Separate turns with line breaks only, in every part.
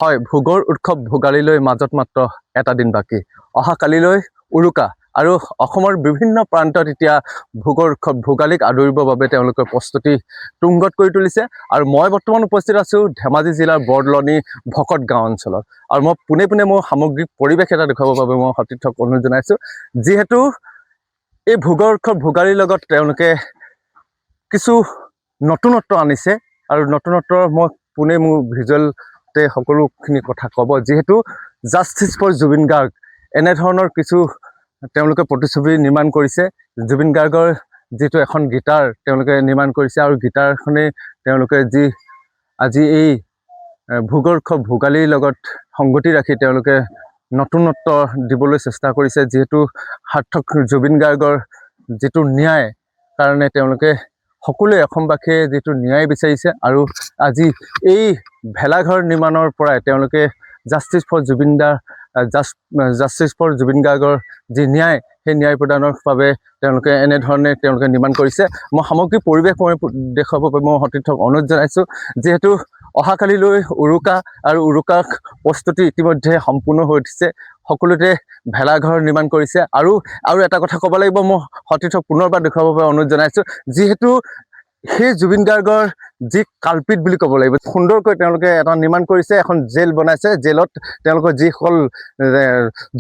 হয়, ভোগৰ উৎসৱ ভোগালীলৈ মাজত মাত্ৰ এটা দিন বাকী। অহা কালিলৈ উৰুকা আৰু অসমৰ বিভিন্ন প্ৰান্তত এতিয়া ভোগৰ উৎসৱ ভোগালীক আদৰিবৰ বাবে তেওঁলোকে প্ৰস্তুতি তুংগত কৰি তুলিছে। আৰু মই বৰ্তমান উপস্থিত আছোঁ ধেমাজি জিলাৰ বৰদলনি ভকত গাঁও অঞ্চলত। আৰু মই পোনে পোনে মোৰ সামগ্ৰিক পৰিৱেশ এটা দেখুৱাবৰ বাবে মই সতীৰ্থক অনুৰোধ জনাইছোঁ। যিহেতু এই ভোগৰ উৎসৱ ভোগালীৰ লগত তেওঁলোকে কিছু নতুনত্ব আনিছে আৰু নতুনত্বৰ মই পোনে মোৰ ভিজুৱেলতে সকলোখিনি কথা ক'ব। যিহেতু জাষ্টিছ ফৰ জুবিন গাৰ্গ এনেধৰণৰ কিছু তেওঁলোকে প্ৰতিচ্ছবি নিৰ্মাণ কৰিছে। জুবিন গাৰ্গৰ যিটো এখন গীটাৰ তেওঁলোকে নিৰ্মাণ কৰিছে আৰু গীটাৰখনেই তেওঁলোকে আজি এই ভোগৰ উৎসৱ ভোগালীৰ লগত সংগতি ৰাখি তেওঁলোকে নতুনত্ব দিবলৈ চেষ্টা কৰিছে। যিহেতু সাৰ্থক জুবিন গাৰ্গৰ যিটো ন্যায় কাৰণে তেওঁলোকে সকলোৱে অসমবাসীয়ে যিটো ন্যায় বিচাৰিছে আৰু আজি এই ভেলাঘৰ নিৰ্মাণৰ পৰাই তেওঁলোকে জাষ্টিছ ফৰ জুবিন গাৰ্গৰ যি ন্যায় সেই ন্যায় প্ৰদানৰ বাবে তেওঁলোকে এনেধৰণে নিৰ্মাণ কৰিছে। মই সামগ্ৰিক পৰিৱেশ মই দেখুৱাবৰ বাবে মই সতীৰ্থক অনুৰোধ জনাইছোঁ। যিহেতু অহাকালিলৈ উৰুকা আৰু উৰুকাৰ প্ৰস্তুতি ইতিমধ্যে সম্পূৰ্ণ হৈ উঠিছে। সকলোতে ভেলাঘৰ নিৰ্মাণ কৰিছে আৰু এটা কথা ক'ব লাগিব, মই সতীৰ্থক পুনৰবাৰ দেখুৱাবৰ বাবে অনুৰোধ জনাইছোঁ। যিহেতু সেই জুবিন গাৰ্গৰ যি কালপিত বুলি ক'ব লাগিব, সুন্দৰকৈ তেওঁলোকে এটা নিৰ্মাণ কৰিছে, এখন জেল বনাইছে। জেলত তেওঁলোকৰ যিসকল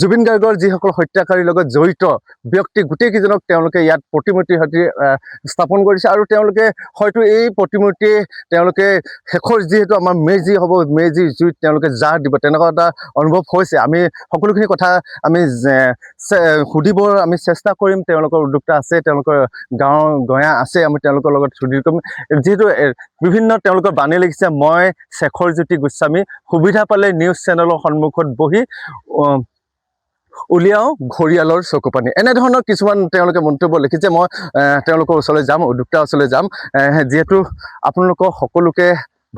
জুবিন গাৰ্গৰ যিসকল হত্যাকাৰীৰ লগত জড়িত ব্যক্তি গোটেইকেইজনক তেওঁলোকে ইয়াত প্ৰতিমূৰ্তিৰ সৈতে স্থাপন কৰিছে। আৰু তেওঁলোকে হয়তো এই প্ৰতিমূৰ্তিয়ে তেওঁলোকে শেষৰ যিহেতু আমাৰ মেজি হ'ব, মেজি জুইত তেওঁলোকে জাহ দিব, তেনেকুৱা এটা অনুভৱ হৈছে। আমি সকলোখিনি কথা আমি সুধিবৰ আমি চেষ্টা কৰিম। তেওঁলোকৰ উদ্যোক্তা আছে, তেওঁলোকৰ গাঁৱৰ গঞা আছে, আমি তেওঁলোকৰ লগত সুধি কৰিম। যিহেতু বিভিন্ন তেওঁলোকৰ বাণী লিখিছে, মই শেখৰ জ্যোতি গোস্বামী, সুবিধা পালে নিউজ চেনেলৰ সন্মুখত বহি উলিয়াওঁ ঘৰিয়ালৰ চকুপানী, এনেধৰণৰ কিছুমান তেওঁলোকে মন্তব্য লিখিছে। মই তেওঁলোকৰ ওচৰলৈ যাম, উদ্যোক্তাৰ ওচৰলৈ যাম। যিহেতু আপোনালোকৰ সকলোকে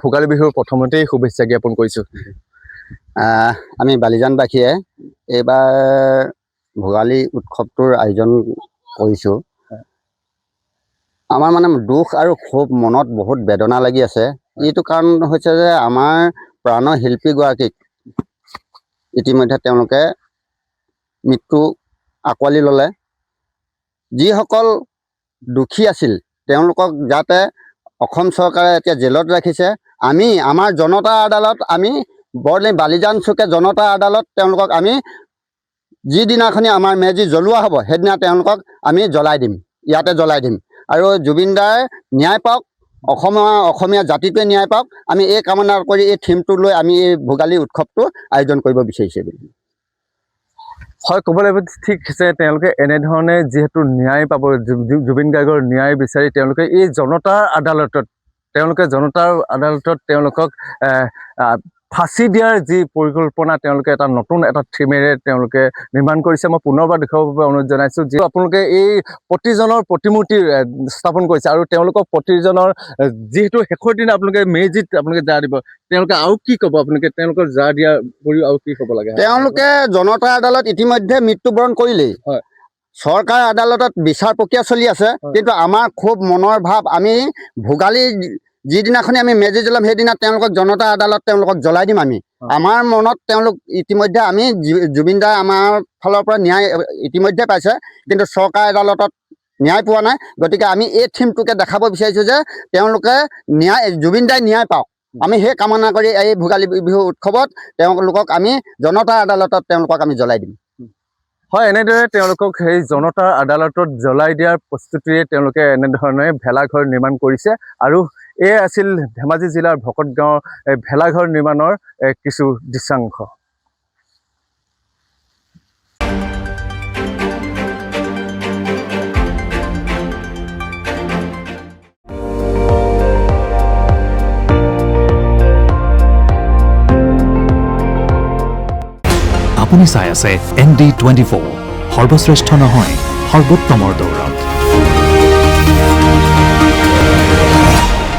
ভোগালী বিহুৰ প্ৰথমতেই শুভেচ্ছা জ্ঞাপন কৰিছোঁ।
আমি বালিজানবাসীয়ে এইবাৰ ভোগালী উৎসৱটোৰ আয়োজন কৰিছোঁ। আমাৰ মানে দুখ আৰু ক্ষোভ, মনত বহুত বেদনা লাগি আছে। এইটো কাৰণ হৈছে যে আমাৰ প্ৰাণৰ শিল্পীগৰাকীক ইতিমধ্যে তেওঁলোকে মৃত্যু আঁকোৱালি ল'লে। যিসকল দোষী আছিল তেওঁলোকক যাতে অসম চৰকাৰে এতিয়া জেলত ৰাখিছে। আমাৰ জনতা আদালত, আমি বৰদলনি বালিজান চুকে জনতা আদালত তেওঁলোকক আমি যিদিনাখনি আমাৰ মেজি জ্বলোৱা হ'ব সেইদিনা তেওঁলোকক আমি জ্বলাই দিম, ইয়াতে জ্বলাই দিম। আৰু জুবিন দাই ন্যায় পাওক, অসমীয়া জাতিটোৱে ন্যায় পাওক, আমি এই কামনা কৰি এই থিমটো লৈ আমি এই ভোগালী উৎসৱটো আয়োজন কৰিব বিচাৰিছোঁ।
হয়, ক'ব লাগিব ঠিক আছে। তেওঁলোকে এনেধৰণে যিহেতু ন্যায় পাব, জুবিন গাৰ্গৰ ন্যায় বিচাৰি তেওঁলোকে এই জনতাৰ আদালতত তেওঁলোকক ফাঁচি দিয়াৰ যি পৰিকল্পনা তেওঁলোকে এটা নতুন এটা থিমেৰে তেওঁলোকে নিৰ্মাণ কৰিছে। মই পুনৰবাৰ দেখুৱাবৰ বাবে অনুৰোধ জনাইছোঁ। যিহেতু আপোনালোকে এই প্ৰতিজনৰ প্ৰতিমূৰ্তি স্থাপন কৰিছে আৰু তেওঁলোকক প্ৰতিজনৰ যিহেতু শেষৰ দিনা আপোনালোকে মেজিত আপোনালোকে জাহ দিব, তেওঁলোকে আৰু কি ক'ব? আপোনালোকে তেওঁলোকৰ জাহ দিয়াৰ উপৰিও আৰু কি ক'ব লাগে?
তেওঁলোকে জনতা আদালত ইতিমধ্যে মৃত্যুবৰণ কৰিলেই।
হয়,
চৰকাৰ আদালতত বিচাৰ প্ৰক্ৰিয়া চলি আছে। কিন্তু আমাৰ খুব মনৰ ভাৱ, আমি ভোগালী যিদিনাখনি আমি মেজি জ্বলাম সেইদিনা তেওঁলোকক জনতা আদালত তেওঁলোকক জ্বলাই দিম। আমাৰ মনত তেওঁলোক ইতিমধ্যে আমি জুবিন দাই আমাৰ ফালৰ পৰা ন্যায় ইতিমধ্যে পাইছে, কিন্তু চৰকাৰ আদালতত ন্যায় পোৱা নাই। গতিকে আমি এই থিমটোকে দেখাব বিচাৰিছোঁ যে তেওঁলোকে জুবিন দাই ন্যায় পাওক। আমি সেই কামনা কৰি এই ভোগালী বিহু উৎসৱত তেওঁলোকক আমি জনতা আদালতত তেওঁলোকক আমি জ্বলাই দিম।
হয়, এনেদৰে তেওঁলোকক সেই জনতা আদালতত জ্বলাই দিয়াৰ প্ৰস্তুতিৰে তেওঁলোকে এনেধৰণে ভেলাঘৰ নিৰ্মাণ কৰিছে। আৰু এয়ে আছিল ধেমাজি জিলাৰ ভকত গাঁৱৰ ভেলাঘৰ নিৰ্মাণৰ কিছু দৃশ্যাংশ।
আপুনি চাই আছে ND24, সৰ্বশ্ৰেষ্ঠ নহয় সৰ্বোত্তমৰ দৌৰত।